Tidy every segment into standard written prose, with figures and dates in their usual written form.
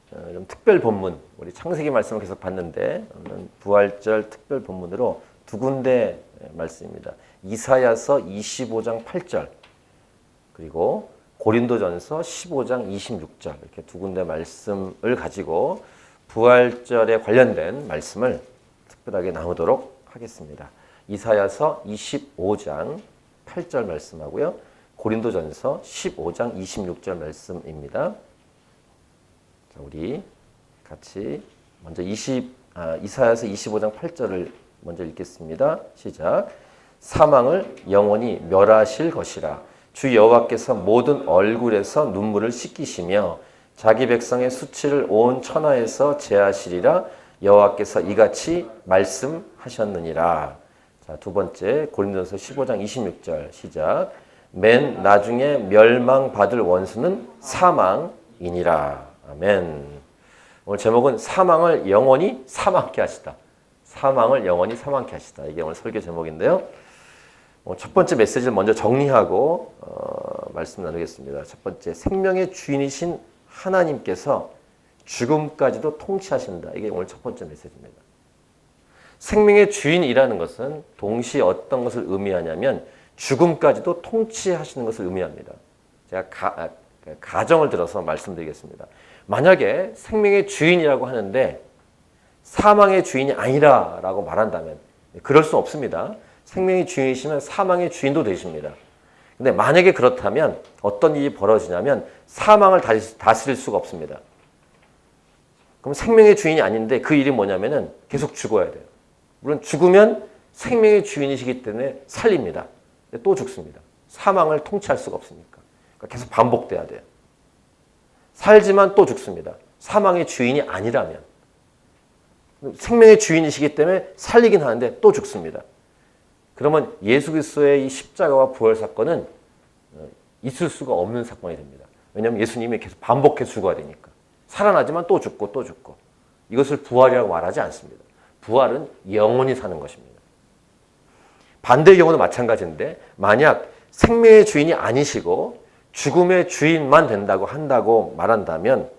좀 특별 본문, 우리 창세기 말씀을 계속 봤는데 오늘은 부활절 특별 본문으로 두 군데 말씀입니다. 이사야서 25장 8절 그리고 고린도전서 15장 26절 이렇게 두 군데 말씀을 가지고 부활절에 관련된 말씀을 특별하게 나누도록 하겠습니다. 이사야서 25장 8절 말씀하고요. 고린도전서 15장 26절 말씀입니다. 자, 우리 같이 먼저 이사야서 25장 8절을 먼저 읽겠습니다. 시작. 사망을 영원히 멸하실 것이라. 주 여호와께서 모든 얼굴에서 눈물을 씻기시며 자기 백성의 수치를 온 천하에서 제하시리라. 여호와께서 이같이 말씀하셨느니라. 자, 두 번째 고린도전서 15장 26절 시작. 맨 나중에 멸망받을 원수는 사망이니라. 아멘. 오늘 제목은 사망을 영원히 사망케 하시다. 사망을 영원히 사망케 하시다. 이게 오늘 설교 제목인데요. 첫 번째 메시지를 먼저 정리하고 말씀 나누겠습니다. 첫 번째, 생명의 주인이신 하나님께서 죽음까지도 통치하신다. 이게 오늘 첫 번째 메시지입니다. 생명의 주인이라는 것은 동시에 어떤 것을 의미하냐면 죽음까지도 통치하시는 것을 의미합니다. 제가 가정을 들어서 말씀드리겠습니다. 만약에 생명의 주인이라고 하는데 사망의 주인이 아니라라고 말한다면 그럴 수 없습니다. 생명의 주인이시면 사망의 주인도 되십니다. 근데 만약에 그렇다면 어떤 일이 벌어지냐면 사망을 다스릴 수가 없습니다. 그럼 생명의 주인이 아닌데 그 일이 뭐냐면은 계속 죽어야 돼요. 물론 죽으면 생명의 주인이시기 때문에 살립니다. 근데 또 죽습니다. 사망을 통치할 수가 없으니까. 그러니까 계속 반복돼야 돼요. 살지만 또 죽습니다. 사망의 주인이 아니라면. 생명의 주인이시기 때문에 살리긴 하는데 또 죽습니다. 그러면 예수 그리스도의 이 십자가와 부활 사건은 있을 수가 없는 사건이 됩니다. 왜냐하면 예수님이 계속 반복해서 죽어야 되니까. 살아나지만 또 죽고 또 죽고. 이것을 부활이라고 말하지 않습니다. 부활은 영원히 사는 것입니다. 반대의 경우도 마찬가지인데 만약 생명의 주인이 아니시고 죽음의 주인만 한다고 말한다면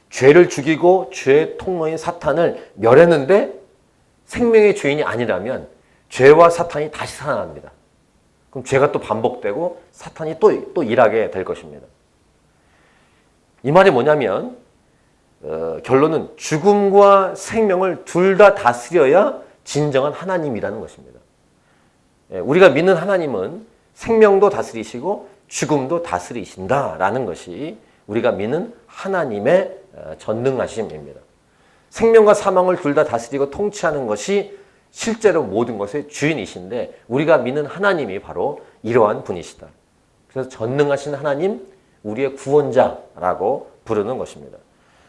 죄를 죽이고 죄의 통로인 사탄을 멸했는데 생명의 주인이 아니라면 죄와 사탄이 다시 살아납니다. 그럼 죄가 또 반복되고 사탄이 또 일하게 될 것입니다. 이 말이 뭐냐면 결론은 죽음과 생명을 둘 다 다스려야 진정한 하나님이라는 것입니다. 우리가 믿는 하나님은 생명도 다스리시고 죽음도 다스리신다라는 것이 우리가 믿는 하나님의 전능하심입니다. 생명과 사망을 둘 다 다스리고 통치하는 것이 실제로 모든 것의 주인이신데 우리가 믿는 하나님이 바로 이러한 분이시다. 그래서 전능하신 하나님, 우리의 구원자라고 부르는 것입니다.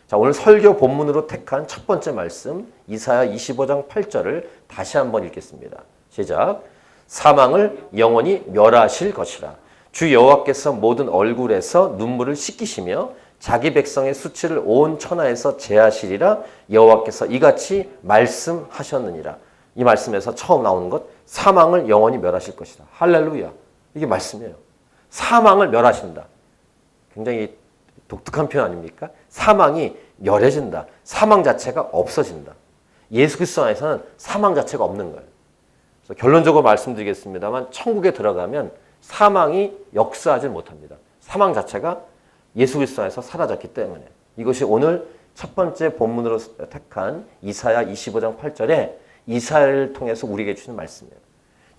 자, 오늘 설교 본문으로 택한 첫 번째 말씀 이사야 25장 8절을 다시 한번 읽겠습니다. 시작. 사망을 영원히 멸하실 것이라. 주 여호와께서 모든 얼굴에서 눈물을 씻기시며 자기 백성의 수치를 온 천하에서 제하시리라. 여호와께서 이같이 말씀하셨느니라. 이 말씀에서 처음 나오는 것 사망을 영원히 멸하실 것이다. 할렐루야. 이게 말씀이에요. 사망을 멸하신다. 굉장히 독특한 표현 아닙니까? 사망이 멸해진다. 사망 자체가 없어진다. 예수 그리스도 안에서는 사망 자체가 없는 거예요. 그래서 결론적으로 말씀드리겠습니다만 천국에 들어가면 사망이 역사하지 못합니다. 사망 자체가 예수 그리스도 안에서 사라졌기 때문에. 이것이 오늘 첫 번째 본문으로 택한 이사야 25장 8절에 이사야를 통해서 우리에게 주는 말씀이에요.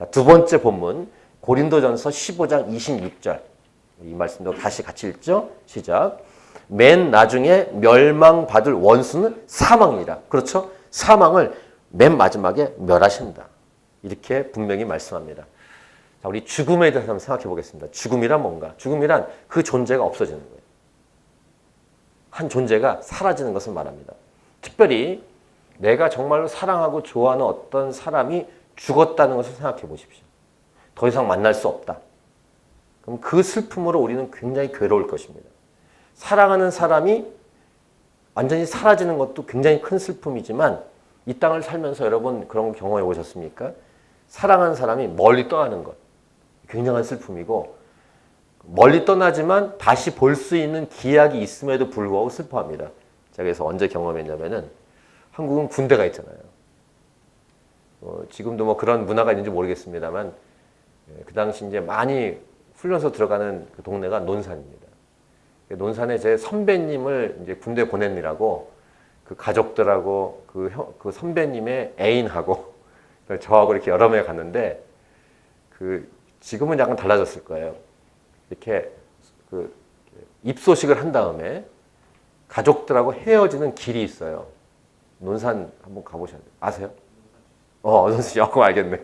두 번째 본문 고린도전서 15장 26절 이 말씀도 다시 같이 읽죠. 시작. 맨 나중에 멸망받을 원수는 사망이라. 그렇죠? 사망을 맨 마지막에 멸하신다. 이렇게 분명히 말씀합니다. 자, 우리 죽음에 대해서 한번 생각해 보겠습니다. 죽음이란 뭔가? 죽음이란 그 존재가 없어지는 거예요. 한 존재가 사라지는 것을 말합니다. 특별히 내가 정말로 사랑하고 좋아하는 어떤 사람이 죽었다는 것을 생각해 보십시오. 더 이상 만날 수 없다. 그럼 그 슬픔으로 우리는 굉장히 괴로울 것입니다. 사랑하는 사람이 완전히 사라지는 것도 굉장히 큰 슬픔이지만 이 땅을 살면서 여러분 그런 거 경험해 보셨습니까? 사랑하는 사람이 멀리 떠나는 것. 굉장한 슬픔이고 멀리 떠나지만 다시 볼 수 있는 기약이 있음에도 불구하고 슬퍼합니다. 제가 그래서 언제 경험했냐면은 한국은 군대가 있잖아요. 지금도 뭐 그런 문화가 있는지 모르겠습니다만 그 당시 이제 많이 훈련소 들어가는 그 동네가 논산입니다. 논산에 제 선배님을 이제 군대 보내느라고 그 가족들하고 그 선배님의 애인하고 저하고 이렇게 여러 명이 갔는데 지금은 약간 달라졌을 거예요. 이렇게 입소식을 한 다음에 가족들하고 헤어지는 길이 있어요. 논산 한번 가보셨나요? 아세요? 논산 조금 알겠네요.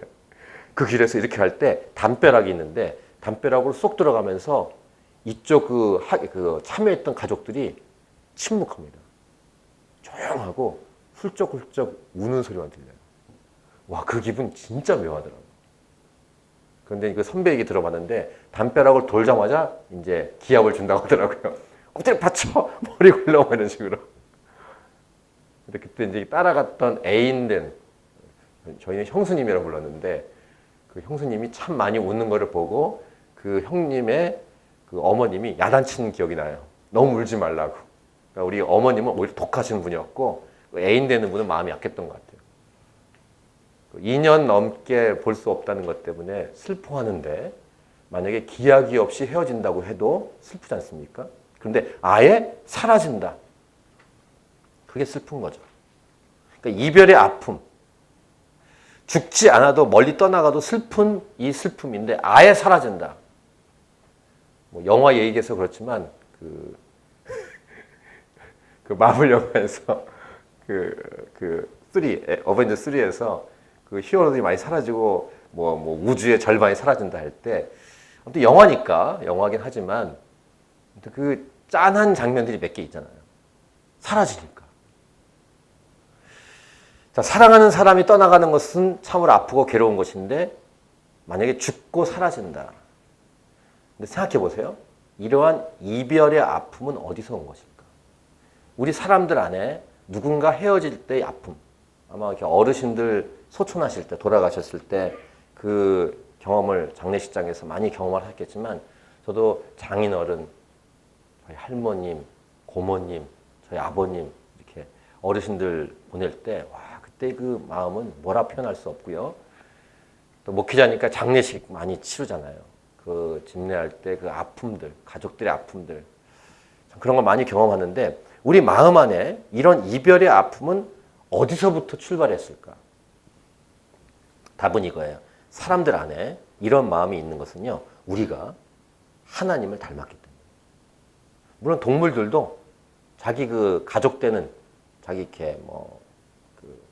그 길에서 이렇게 갈 때 담벼락이 있는데 담벼락으로 쏙 들어가면서 이쪽 참여했던 가족들이 침묵합니다. 조용하고 훌쩍훌쩍 우는 소리만 들려요. 와, 그 기분 진짜 묘하더라고요. 그런데 그 선배 얘기 들어봤는데 담벼락을 돌자마자 이제 기합을 준다고 하더라고요. 엎드려 받쳐! 머리 굴러오고 이런 식으로. 근데 그때 이제 따라갔던 애인된, 저희는 형수님이라고 불렀는데 그 형수님이 참 많이 웃는 거를 보고 그 형님의 그 어머님이 야단치는 기억이 나요. 너무 울지 말라고. 그러니까 우리 어머님은 오히려 독하신 분이었고 애인 되는 분은 마음이 약했던 것 같아요. 2년 넘게 볼 수 없다는 것 때문에 슬퍼하는데 만약에 기약이 없이 헤어진다고 해도 슬프지 않습니까? 그런데 아예 사라진다. 그게 슬픈 거죠. 그러니까 이별의 아픔. 죽지 않아도 멀리 떠나가도 슬픈 이 슬픔인데 아예 사라진다. 뭐 영화 얘기해서 그렇지만 그 마블 영화에서 어벤져 3에서 그 히어로들이 많이 사라지고 뭐 우주의 절반이 사라진다 할 때 아무튼 영화긴 하지만 그 짠한 장면들이 몇 개 있잖아요. 사라지니까. 자, 사랑하는 사람이 떠나가는 것은 참으로 아프고 괴로운 것인데 만약에 죽고 사라진다. 근데 생각해 보세요. 이러한 이별의 아픔은 어디서 온 것일까? 우리 사람들 안에 누군가 헤어질 때의 아픔. 아마 이렇게 어르신들 소촌하실 때, 돌아가셨을 때 그 경험을 장례식장에서 많이 경험을 하셨겠지만 저도 장인어른, 저희 할머님, 고모님, 저희 아버님 이렇게 어르신들 보낼 때 와, 그때 그 마음은 뭐라 표현할 수 없고요. 또 목회자니까 장례식 많이 치르잖아요. 그 집례할 때 그 아픔들, 가족들의 아픔들 그런 거 많이 경험하는데 우리 마음 안에 이런 이별의 아픔은 어디서부터 출발했을까? 답은 이거예요. 사람들 안에 이런 마음이 있는 것은요, 우리가 하나님을 닮았기 때문에. 물론 동물들도 자기 그 가족 되는 자기 이렇게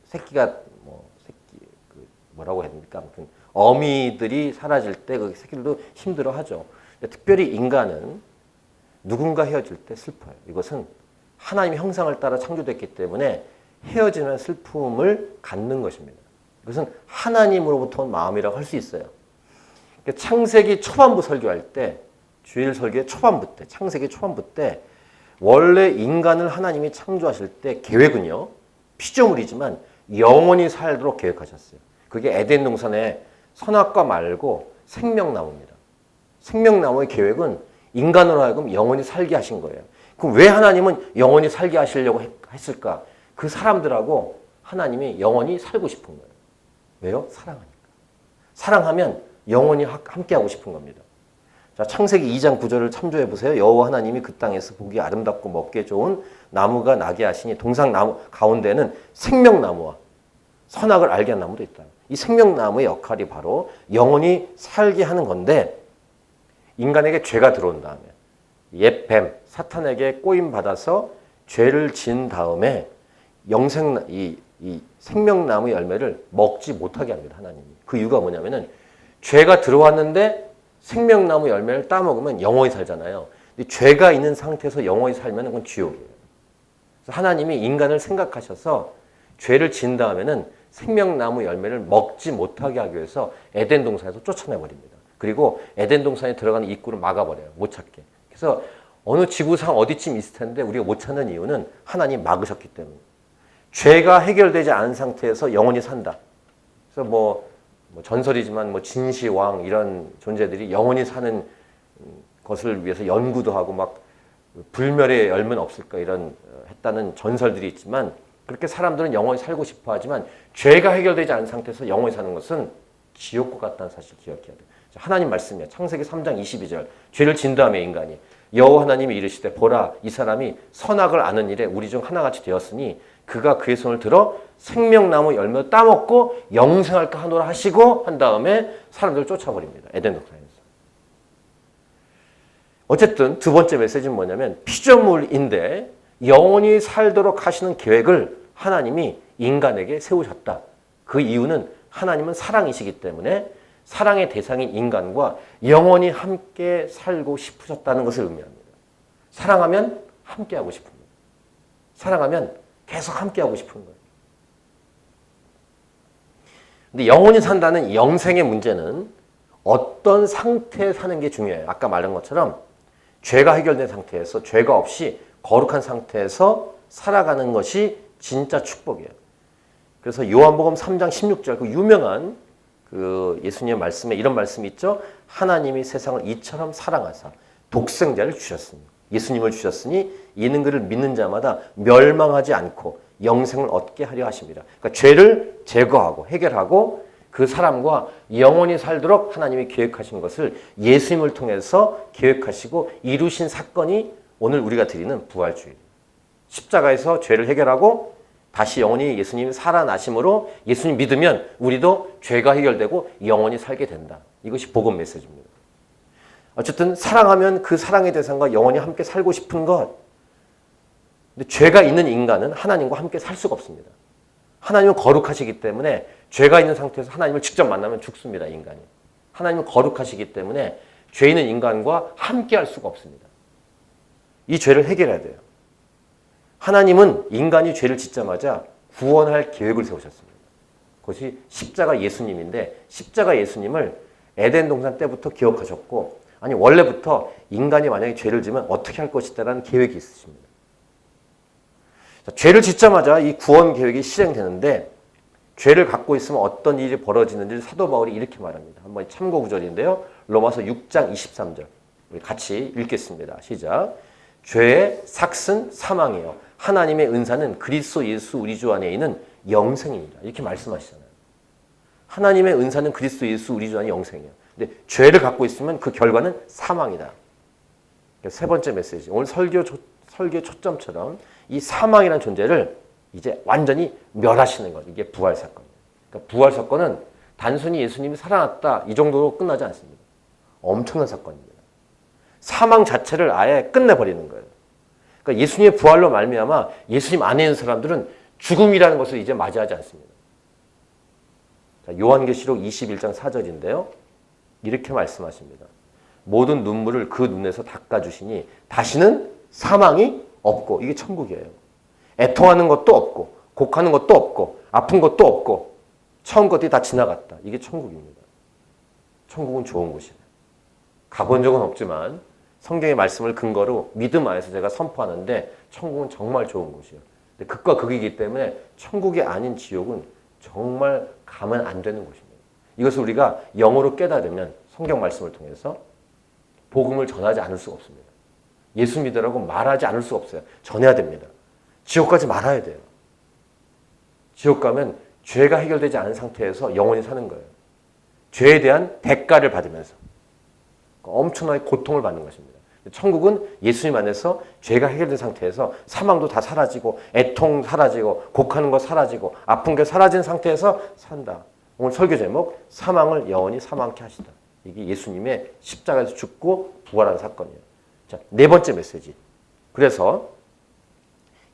새끼가 뭐라고 해야 됩니까? 아무튼 어미들이 사라질 때 그 새끼들도 힘들어하죠. 특별히 인간은 누군가 헤어질 때 슬퍼요. 이것은 하나님의 형상을 따라 창조됐기 때문에 헤어지는 슬픔을 갖는 것입니다. 이것은 하나님으로부터 온 마음이라고 할 수 있어요. 창세기 초반부 설교할 때, 주일 설교의 초반부 때, 창세기 초반부 때 원래 인간을 하나님이 창조하실 때 계획은요, 피조물이지만 영원히 살도록 계획하셨어요. 그게 에덴 동산의 선악과 말고 생명나무입니다. 생명나무의 계획은 인간으로 하여금 영원히 살게 하신 거예요. 그럼 왜 하나님은 영원히 살게 하시려고 했을까? 그 사람들하고 하나님이 영원히 살고 싶은 거예요. 왜요? 사랑하니까. 사랑하면 영원히 함께하고 싶은 겁니다. 자, 창세기 2장 9절을 참조해 보세요. 여호와 하나님이 그 땅에서 보기 아름답고 먹기에 좋은 나무가 나게 하시니 동산나무 가운데는 생명나무와 선악을 알게 한 나무도 있다. 이 생명나무의 역할이 바로 영원히 살게 하는 건데 인간에게 죄가 들어온 다음에 옛뱀, 사탄에게 꼬임받아서 죄를 지은 다음에 이 생명나무 열매를 먹지 못하게 합니다. 하나님이. 그 이유가 뭐냐면은 죄가 들어왔는데 생명나무 열매를 따먹으면 영원히 살잖아요. 근데 죄가 있는 상태에서 영원히 살면 그건 지옥이에요. 그래서 하나님이 인간을 생각하셔서 죄를 지은 다음에는 생명나무 열매를 먹지 못하게 하기 위해서 에덴 동산에서 쫓아내버립니다. 그리고 에덴 동산에 들어가는 입구를 막아버려요. 못 찾게. 그래서 어느 지구상 어디쯤 있을 텐데 우리가 못 찾는 이유는 하나님 막으셨기 때문에. 죄가 해결되지 않은 상태에서 영원히 산다. 그래서 뭐 전설이지만 진시황 이런 존재들이 영원히 사는 것을 위해서 연구도 하고 막 불멸의 열매는 없을까 이런 했다는 전설들이 있지만 그렇게 사람들은 영원히 살고 싶어 하지만 죄가 해결되지 않은 상태에서 영원히 사는 것은 지옥과 같다는 사실을 기억해야 돼요. 하나님 말씀이에요. 창세기 3장 22절. 죄를 진 다음에 인간이 여호와 하나님이 이르시되 보라 이 사람이 선악을 아는 일에 우리 중 하나같이 되었으니 그가 그의 손을 들어 생명나무 열매 따먹고 영생할까 하노라 하시고 한 다음에 사람들을 쫓아버립니다. 에덴 동산에서. 어쨌든 두 번째 메시지는 뭐냐면 피조물인데 영원히 살도록 하시는 계획을 하나님이 인간에게 세우셨다. 그 이유는 하나님은 사랑이시기 때문에 사랑의 대상인 인간과 영원히 함께 살고 싶으셨다는 것을 의미합니다. 사랑하면 함께하고 싶습니다. 사랑하면 계속 함께하고 싶은 거예요. 근데 영원히 산다는 영생의 문제는 어떤 상태에 사는 게 중요해요. 아까 말한 것처럼 죄가 해결된 상태에서 죄가 없이 거룩한 상태에서 살아가는 것이 진짜 축복이에요. 그래서 요한복음 3장 16절 그 유명한 그 예수님의 말씀에 이런 말씀이 있죠. 하나님이 세상을 이처럼 사랑하사 독생자를 주셨으니 예수님을 주셨으니 이는 그를 믿는 자마다 멸망하지 않고 영생을 얻게 하려 하십니다. 그러니까 죄를 제거하고 해결하고 그 사람과 영원히 살도록 하나님이 계획하신 것을 예수님을 통해서 계획하시고 이루신 사건이 오늘 우리가 드리는 부활주의. 십자가에서 죄를 해결하고 다시 영원히 예수님이 살아나심으로 예수님 믿으면 우리도 죄가 해결되고 영원히 살게 된다. 이것이 복음 메시지입니다. 어쨌든 사랑하면 그 사랑의 대상과 영원히 함께 살고 싶은 것. 근데 죄가 있는 인간은 하나님과 함께 살 수가 없습니다. 하나님은 거룩하시기 때문에 죄가 있는 상태에서 하나님을 직접 만나면 죽습니다. 인간이. 하나님은 거룩하시기 때문에 죄 있는 인간과 함께 할 수가 없습니다. 이 죄를 해결해야 돼요. 하나님은 인간이 죄를 짓자마자 구원할 계획을 세우셨습니다. 그것이 십자가 예수님인데 십자가 예수님을 에덴 동산 때부터 기억하셨고 아니 원래부터 인간이 만약에 죄를 지면 어떻게 할 것이다라는 계획이 있으십니다. 자, 죄를 짓자마자 이 구원 계획이 실행되는데 죄를 갖고 있으면 어떤 일이 벌어지는지를 사도 바울이 이렇게 말합니다. 한번 참고 구절인데요. 로마서 6장 23절 우리 같이 읽겠습니다. 시작. 죄의 삭은 사망이요 하나님의 은사는 그리스도 예수 우리 주 안에 있는 영생입니다. 이렇게 말씀하시잖아요. 하나님의 은사는 그리스도 예수 우리 주 안에 영생이에요. 근데 죄를 갖고 있으면 그 결과는 사망이다. 세 번째 메시지. 오늘 설교 초점처럼 이 사망이라는 존재를 이제 완전히 멸하시는 것. 이게 부활 사건이에요. 그러니까 부활 사건은 단순히 예수님이 살아났다 이 정도로 끝나지 않습니다. 엄청난 사건입니다. 사망 자체를 아예 끝내버리는 거예요. 그러니까 예수님의 부활로 말미암아 예수님 안에 있는 사람들은 죽음이라는 것을 이제 맞이하지 않습니다. 자, 요한계시록 21장 4절인데요. 이렇게 말씀하십니다. 모든 눈물을 그 눈에서 닦아주시니 다시는 사망이 없고 이게 천국이에요. 애통하는 것도 없고 곡하는 것도 없고 아픈 것도 없고 처음 것들이 다 지나갔다. 이게 천국입니다. 천국은 좋은 곳이에요. 가본 적은 없지만 성경의 말씀을 근거로 믿음 안에서 제가 선포하는데 천국은 정말 좋은 곳이에요. 근데 극과 극이기 때문에 천국이 아닌 지옥은 정말 가면 안 되는 곳입니다. 이것을 우리가 영어로 깨달으면 성경 말씀을 통해서 복음을 전하지 않을 수가 없습니다. 예수 믿으라고 말하지 않을 수가 없어요. 전해야 됩니다. 지옥 가지 말아야 돼요. 지옥 가면 죄가 해결되지 않은 상태에서 영원히 사는 거예요. 죄에 대한 대가를 받으면서 엄청나게 고통을 받는 것입니다. 천국은 예수님 안에서 죄가 해결된 상태에서 사망도 다 사라지고 애통 사라지고 곡하는 거 사라지고 아픈 게 사라진 상태에서 산다. 오늘 설교 제목 사망을 영원히 사망케 하시다. 이게 예수님의 십자가에서 죽고 부활한 사건이에요. 자, 네 번째 메시지. 그래서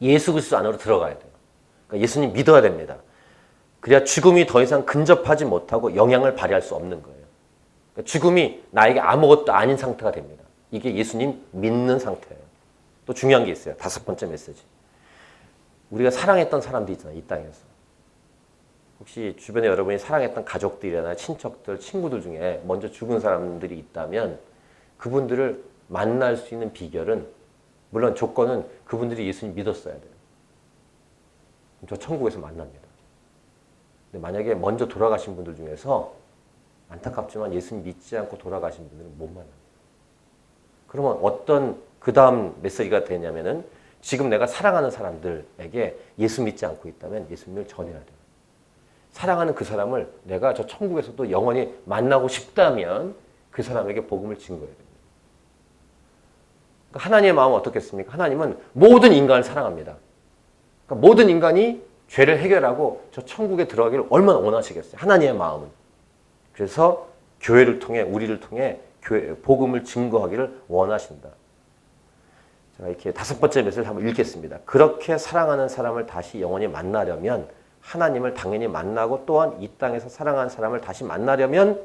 예수 그리스도 안으로 들어가야 돼요. 그러니까 예수님 믿어야 됩니다. 그래야 죽음이 더 이상 근접하지 못하고 영향을 발휘할 수 없는 거예요. 그러니까 죽음이 나에게 아무것도 아닌 상태가 됩니다. 이게 예수님 믿는 상태예요. 또 중요한 게 있어요. 다섯 번째 메시지. 우리가 사랑했던 사람들이 있잖아요. 이 땅에서. 혹시 주변에 여러분이 사랑했던 가족들이나 친척들, 친구들 중에 먼저 죽은 사람들이 있다면 그분들을 만날 수 있는 비결은 물론 조건은 그분들이 예수님 믿었어야 돼요. 저 천국에서 만납니다. 근데 만약에 먼저 돌아가신 분들 중에서 안타깝지만 예수님 믿지 않고 돌아가신 분들은 못 만납니다. 그러면 어떤 그 다음 메시지가 되냐면은 지금 내가 사랑하는 사람들에게 예수 믿지 않고 있다면 예수님을 전해야 돼요. 사랑하는 그 사람을 내가 저 천국에서도 영원히 만나고 싶다면 그 사람에게 복음을 증거해야 됩니다. 그러니까 하나님의 마음은 어떻겠습니까? 하나님은 모든 인간을 사랑합니다. 그러니까 모든 인간이 죄를 해결하고 저 천국에 들어가기를 얼마나 원하시겠어요? 하나님의 마음은. 그래서 교회를 통해 우리를 통해 복음을 증거하기를 원하신다. 제가 이렇게 5번째 메시지를 한번 읽겠습니다. 그렇게 사랑하는 사람을 다시 영원히 만나려면 하나님을 당연히 만나고 또한 이 땅에서 사랑하는 사람을 다시 만나려면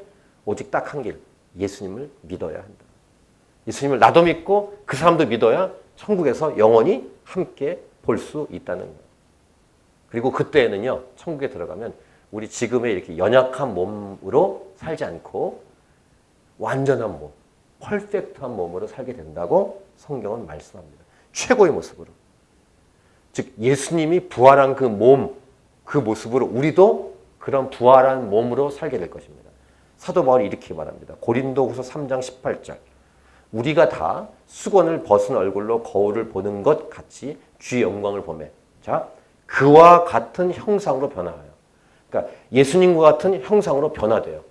오직 딱 한 길, 예수님을 믿어야 한다. 예수님을 나도 믿고 그 사람도 믿어야 천국에서 영원히 함께 볼 수 있다는 거예요. 그리고 그때에는요, 천국에 들어가면 우리 지금의 이렇게 연약한 몸으로 살지 않고 완전한 몸, 퍼펙트한 몸으로 살게 된다고 성경은 말씀합니다. 최고의 모습으로. 즉 예수님이 부활한 그 몸, 그 모습으로 우리도 그런 부활한 몸으로 살게 될 것입니다. 사도 바울이 이렇게 말합니다. 고린도후서 3장 18절. 우리가 다 수건을 벗은 얼굴로 거울을 보는 것 같이 주의 영광을 보매. 자, 그와 같은 형상으로 변화해요. 그러니까 예수님과 같은 형상으로 변화돼요.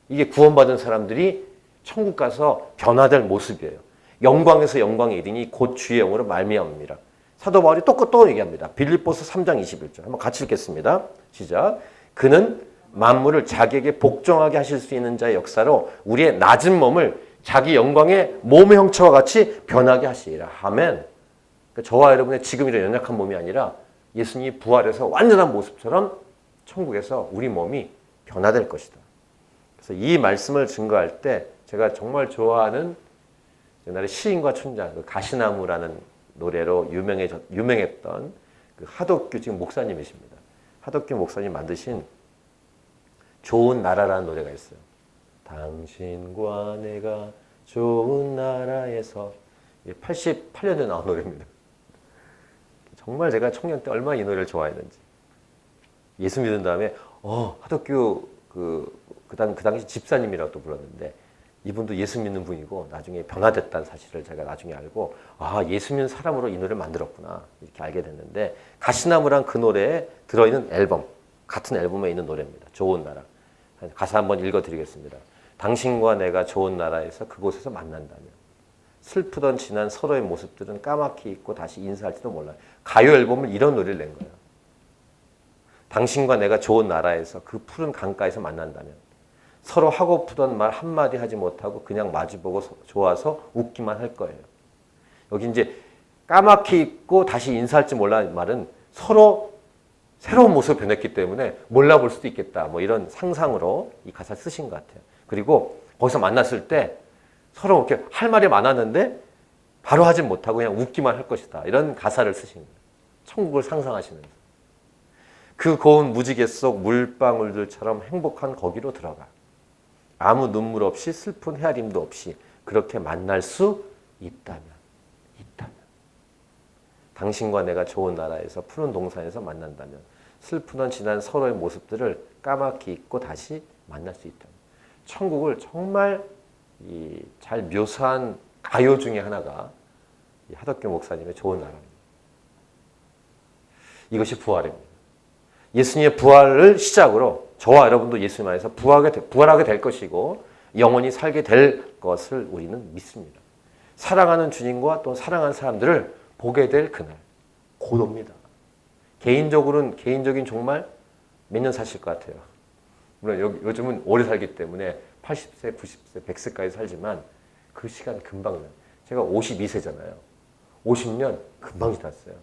이게 구원받은 사람들이 천국 가서 변화될 모습이에요. 영광에서 영광에 이르니 곧 주의 영으로 말미암습니다. 사도 바울이 또 얘기합니다. 빌립보서 3장 21절. 한번 같이 읽겠습니다. 시작. 그는 만물을 자기에게 복종하게 하실 수 있는 자의 역사로 우리의 낮은 몸을 자기 영광의 몸의 형체와 같이 변하게 하시리라. 아멘. 그러니까 저와 여러분의 지금 이런 연약한 몸이 아니라 예수님이 부활해서 완전한 모습처럼 천국에서 우리 몸이 변화될 것이다. 그래서 이 말씀을 증거할 때 제가 정말 좋아하는 옛날에 시인과 춘자, 그 가시나무라는 노래로 유명했던 그 하덕규 지금 목사님이십니다. 하덕규 목사님 만드신 좋은 나라라는 노래가 있어요. 당신과 내가 좋은 나라에서 88년에 나온 노래입니다. 정말 제가 청년 때 얼마나 이 노래를 좋아했는지. 예수 믿은 다음에 하덕규 그 당시 집사님이라고 불렀는데 이분도 예수 믿는 분이고 나중에 변화됐다는 사실을 제가 나중에 알고 예수 믿는 사람으로 이 노래를 만들었구나 이렇게 알게 됐는데 가시나무란 그 노래에 들어있는 앨범 같은 앨범에 있는 노래입니다. 좋은 나라. 가사 한번 읽어드리겠습니다. 당신과 내가 좋은 나라에서 그곳에서 만난다면 슬프던 지난 서로의 모습들은 까맣게 잊고 다시 인사할지도 몰라요. 가요 앨범을 이런 노래를 낸 거예요. 당신과 내가 좋은 나라에서 그 푸른 강가에서 만난다면 서로 하고프던 말 한마디 하지 못하고 그냥 마주보고 좋아서 웃기만 할 거예요. 여기 이제 까맣게 잊고 다시 인사할지 몰라는 말은 서로 새로운 모습을 변했기 때문에 몰라볼 수도 있겠다. 뭐 이런 상상으로 이 가사를 쓰신 것 같아요. 그리고 거기서 만났을 때 서로 이렇게 할 말이 많았는데 바로 하지 못하고 그냥 웃기만 할 것이다. 이런 가사를 쓰신 거예요. 천국을 상상하시면서. 그 고운 무지개 속 물방울들처럼 행복한 거기로 들어가. 아무 눈물 없이 슬픈 헤아림도 없이 그렇게 만날 수 있다면. 당신과 내가 좋은 나라에서 푸른 동산에서 만난다면 슬프던 지난 서로의 모습들을 까맣게 잊고 다시 만날 수 있다면. 천국을 정말 잘 묘사한 가요 중에 하나가 하덕규 목사님의 좋은 나라입니다. 이것이 부활입니다. 예수님의 부활을 시작으로 저와 여러분도 예수님 안에서 부활하게 될 것이고 영원히 살게 될 것을 우리는 믿습니다. 사랑하는 주님과 또 사랑하는 사람들을 보게 될 그날 곧 옵니다. 개인적인 정말 몇 년 사실 것 같아요. 물론 요즘은 오래 살기 때문에 80세, 90세, 100세까지 살지만 그 시간 금방 나요. 제가 52세잖아요. 50년 금방 지났어요.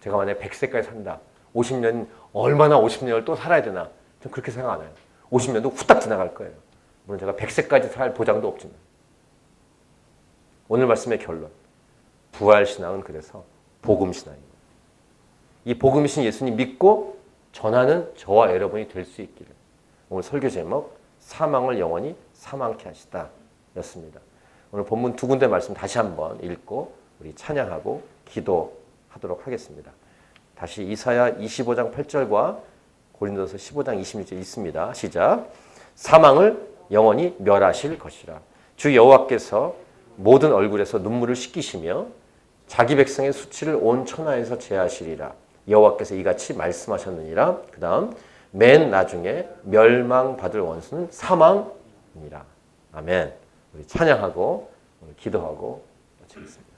제가 만약에 100세까지 산다. 50년 얼마나 50년을 또 살아야 되나. 좀 그렇게 생각 안 해요. 50년도 후딱 지나갈 거예요. 물론 제가 100세까지 살 보장도 없지만. 오늘 말씀의 결론. 부활신앙은 그래서 복음신앙입니다. 이 복음신 예수님 믿고 전하는 저와 여러분이 될 수 있기를. 오늘 설교 제목 사망을 영원히 사망케 하시다 였습니다. 오늘 본문 두 군데 말씀 다시 한번 읽고 우리 찬양하고 기도하도록 하겠습니다. 다시 이사야 25장 8절과 고린도서 15장 26절 있습니다. 시작. 사망을 영원히 멸하실 것이라. 주 여호와께서 모든 얼굴에서 눈물을 씻기시며 자기 백성의 수치를 온 천하에서 제하시리라. 여호와께서 이같이 말씀하셨느니라. 그 다음 맨 나중에 멸망받을 원수는 사망이니라. 아멘. 우리 찬양하고 기도하고 마치겠습니다.